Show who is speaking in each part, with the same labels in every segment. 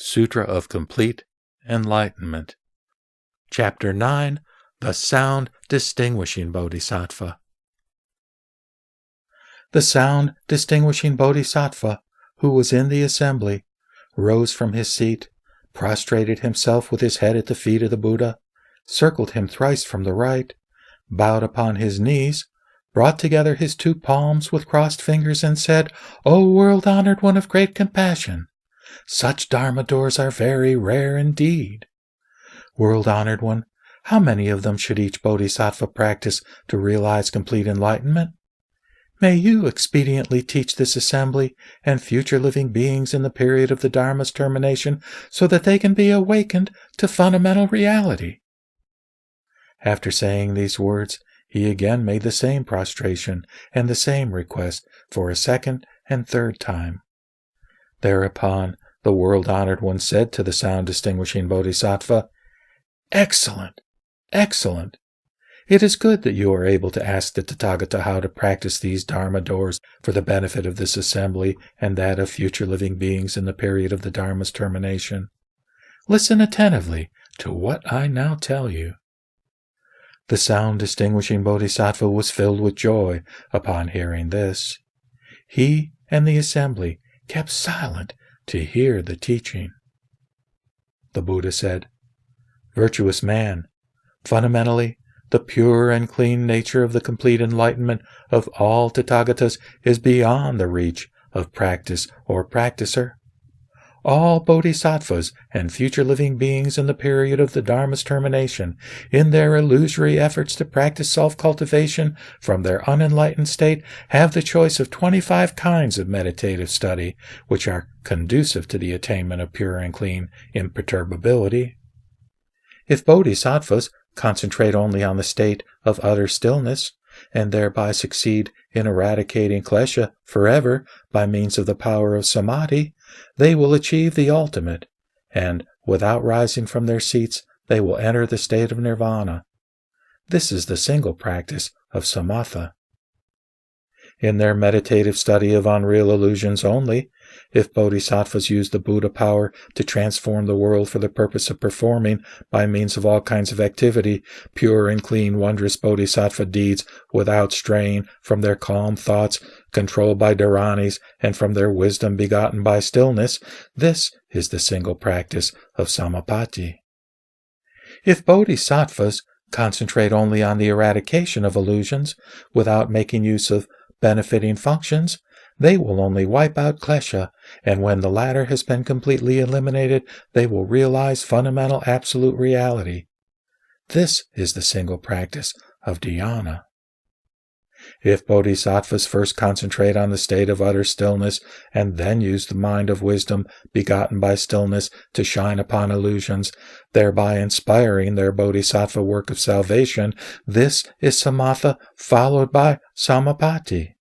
Speaker 1: Sutra of Complete Enlightenment. Chapter 9, The Sound Distinguishing Bodhisattva. The Sound Distinguishing Bodhisattva, who was in the assembly, rose from his seat, prostrated himself with his head at the feet of the Buddha, circled him thrice from the right, bowed upon his knees, brought together his two palms with crossed fingers, and said, "O world-honored one of great compassion, such Dharma doors are very rare indeed. World-honored one, how many of them should each Bodhisattva practice to realize complete enlightenment? May you expediently teach this assembly and future living beings in the period of the Dharma's termination so that they can be awakened to fundamental reality." After saying these words, he again made the same prostration and the same request for a second and third time. Thereupon, the world-honored one said to the Sound Distinguishing Bodhisattva, "Excellent! Excellent! It is good that you are able to ask the Tathagata how to practice these Dharma doors for the benefit of this assembly and that of future living beings in the period of the Dharma's termination. Listen attentively to what I now tell you." The Sound Distinguishing Bodhisattva was filled with joy upon hearing this. He and the assembly kept silent to hear the teaching. The Buddha said, "Virtuous man, fundamentally, the pure and clean nature of the complete enlightenment of all Tathagatas is beyond the reach of practice or practicer. All bodhisattvas and future living beings in the period of the Dharma's termination, in their illusory efforts to practice self-cultivation from their unenlightened state, have the choice of 25 kinds of meditative study, which are conducive to the attainment of pure and clean imperturbability. If bodhisattvas concentrate only on the state of utter stillness, and thereby succeed in eradicating klesha forever by means of the power of samadhi, they will achieve the ultimate, and without rising from their seats, they will enter the state of nirvana. This is the single practice of samatha. In their meditative study of unreal illusions only, if bodhisattvas use the Buddha power to transform the world for the purpose of performing, by means of all kinds of activity, pure and clean wondrous bodhisattva deeds without strain from their calm thoughts, controlled by dharanis, and from their wisdom begotten by stillness, this is the single practice of samapatti. If bodhisattvas concentrate only on the eradication of illusions, without making use of benefiting functions, they will only wipe out klesha, and when the latter has been completely eliminated, they will realize fundamental absolute reality. This is the single practice of dhyana. If bodhisattvas first concentrate on the state of utter stillness, and then use the mind of wisdom begotten by stillness to shine upon illusions, thereby inspiring their bodhisattva work of salvation, this is samatha followed by samapatti.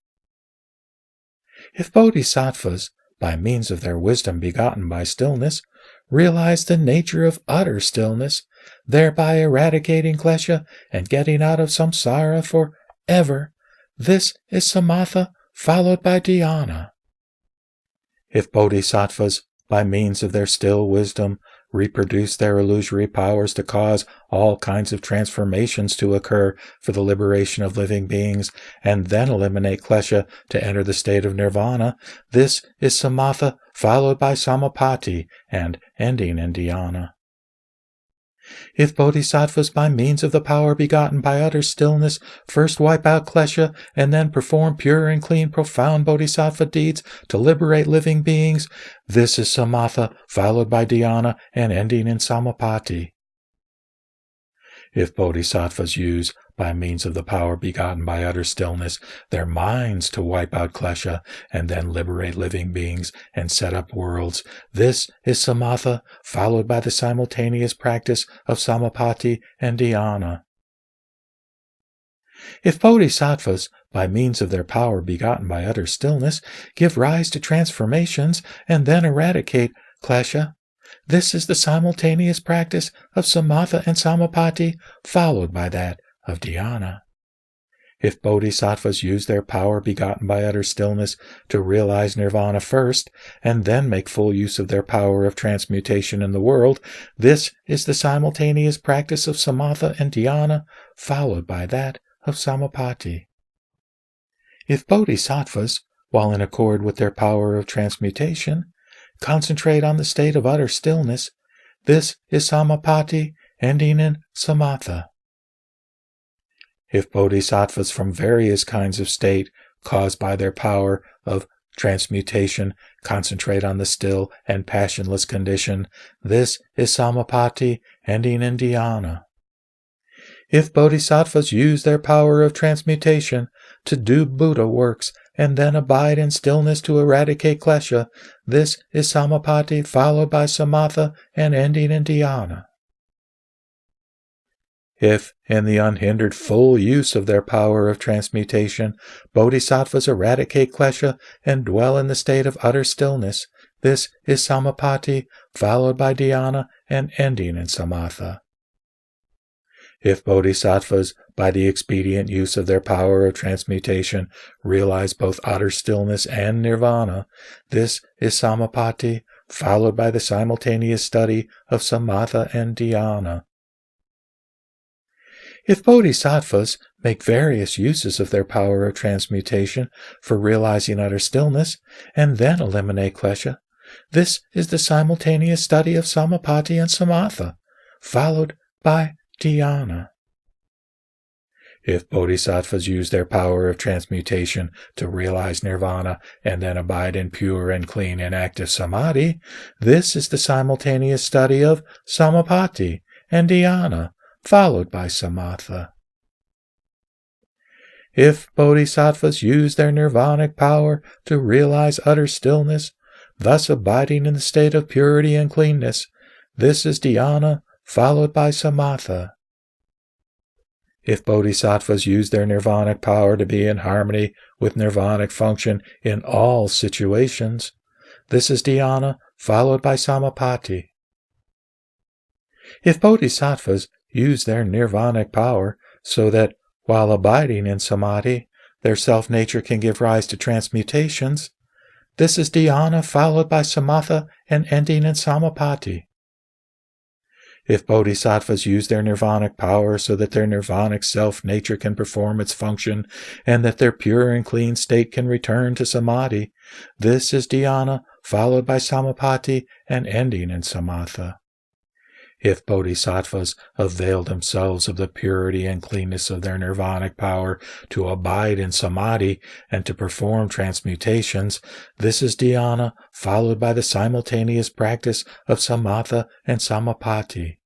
Speaker 1: If bodhisattvas, by means of their wisdom begotten by stillness, realize the nature of utter stillness, thereby eradicating klesha and getting out of samsara forever, this is samatha followed by dhyana. If bodhisattvas, by means of their still wisdom, reproduce their illusory powers to cause all kinds of transformations to occur for the liberation of living beings, and then eliminate klesha to enter the state of nirvana, this is samatha followed by samapatti and ending in dhyana. If bodhisattvas, by means of the power begotten by utter stillness, first wipe out klesha and then perform pure and clean profound bodhisattva deeds to liberate living beings, this is samatha followed by dhyana and ending in samapatti. If bodhisattvas use, by means of the power begotten by utter stillness, their minds to wipe out klesha and then liberate living beings and set up worlds, this is samatha followed by the simultaneous practice of samapatti and dhyana. If bodhisattvas, by means of their power begotten by utter stillness, give rise to transformations and then eradicate klesha, this is the simultaneous practice of samatha and samapatti followed by that of dhyana. If bodhisattvas use their power begotten by utter stillness to realize nirvana first, and then make full use of their power of transmutation in the world, this is the simultaneous practice of samatha and dhyana, followed by that of samapatti. If bodhisattvas, while in accord with their power of transmutation, concentrate on the state of utter stillness, this is samapatti, ending in samatha. If bodhisattvas from various kinds of state, caused by their power of transmutation, concentrate on the still and passionless condition, this is samapatti, ending in dhyana. If bodhisattvas use their power of transmutation to do Buddha works and then abide in stillness to eradicate klesha, this is samapatti, followed by samatha and ending in dhyana. If, in the unhindered full use of their power of transmutation, bodhisattvas eradicate klesha and dwell in the state of utter stillness, this is samapatti, followed by dhyana and ending in samatha. If bodhisattvas, by the expedient use of their power of transmutation, realize both utter stillness and nirvana, this is samapatti, followed by the simultaneous study of samatha and dhyana. If bodhisattvas make various uses of their power of transmutation for realizing utter stillness, and then eliminate klesha, this is the simultaneous study of samapatti and samatha, followed by dhyana. If bodhisattvas use their power of transmutation to realize nirvana and then abide in pure and clean and active samadhi, this is the simultaneous study of samapatti and dhyana, followed by samatha. If bodhisattvas use their nirvanic power to realize utter stillness, thus abiding in the state of purity and cleanness, this is dhyana, followed by samatha. If bodhisattvas use their nirvanic power to be in harmony with nirvanic function in all situations, this is dhyana, followed by samapatti. If bodhisattvas use their nirvanic power so that, while abiding in samadhi, their self-nature can give rise to transmutations, this is dhyana, followed by samatha and ending in samapatti. If bodhisattvas use their nirvanic power so that their nirvanic self-nature can perform its function and that their pure and clean state can return to samadhi, this is dhyana, followed by samapatti and ending in samatha. If bodhisattvas avail themselves of the purity and cleanness of their nirvanic power to abide in samadhi and to perform transmutations, this is dhyana, followed by the simultaneous practice of samatha and samapatti.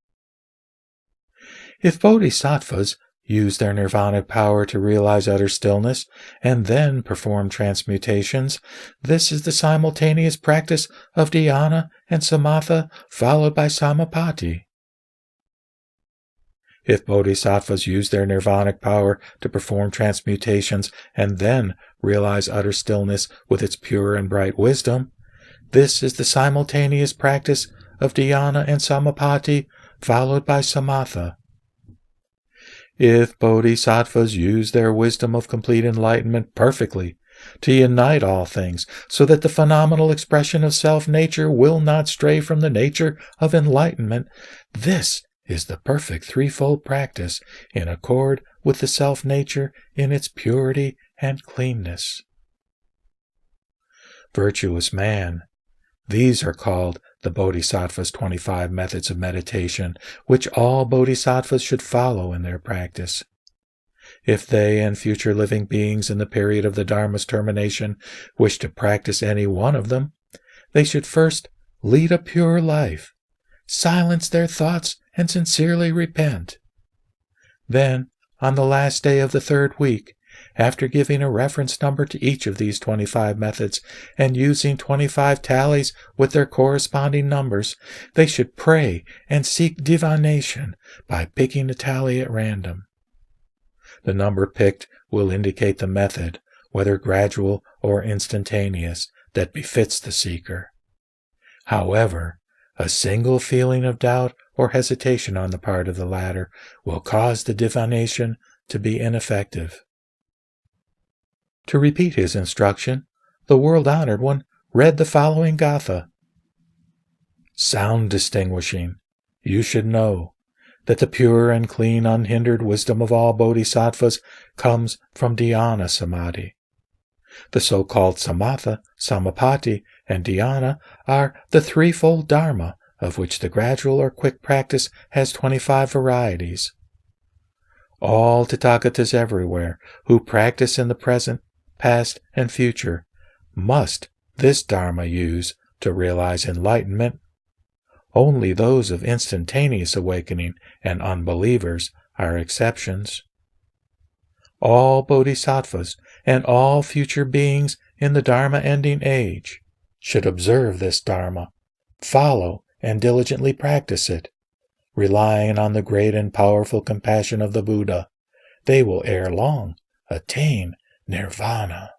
Speaker 1: If bodhisattvas use their nirvanic power to realize utter stillness and then perform transmutations, this is the simultaneous practice of dhyana and samatha, followed by samapatti. If bodhisattvas use their nirvanic power to perform transmutations and then realize utter stillness with its pure and bright wisdom, this is the simultaneous practice of dhyana and samapatti, followed by samatha. If bodhisattvas use their wisdom of complete enlightenment perfectly to unite all things so that the phenomenal expression of self-nature will not stray from the nature of enlightenment, this is the perfect threefold practice in accord with the self-nature in its purity and cleanness. Virtuous man, these are called the Bodhisattva's 25 methods of meditation, which all bodhisattvas should follow in their practice. If they and future living beings in the period of the Dharma's termination wish to practice any one of them, they should first lead a pure life, silence their thoughts, and sincerely repent. Then, on the last day of the third week, after giving a reference number to each of these 25 methods and using 25 tallies with their corresponding numbers, they should pray and seek divination by picking a tally at random. The number picked will indicate the method, whether gradual or instantaneous, that befits the seeker. However, a single feeling of doubt or hesitation on the part of the latter will cause the divination to be ineffective. To repeat his instruction, the world-honored one read the following gatha. Sound distinguishing, you should know that the pure and clean unhindered wisdom of all bodhisattvas comes from dhyana samadhi. The so-called samatha, samapatti, and dhyana are the threefold dharma, of which the gradual or quick practice has 25 varieties. All Tathagatas everywhere who practice in the present, past, and future must this dharma use to realize enlightenment. Only those of instantaneous awakening and unbelievers are exceptions. All bodhisattvas and all future beings in the dharma-ending age should observe this dharma, follow and diligently practice it. Relying on the great and powerful compassion of the Buddha, they will ere long attain nirvana.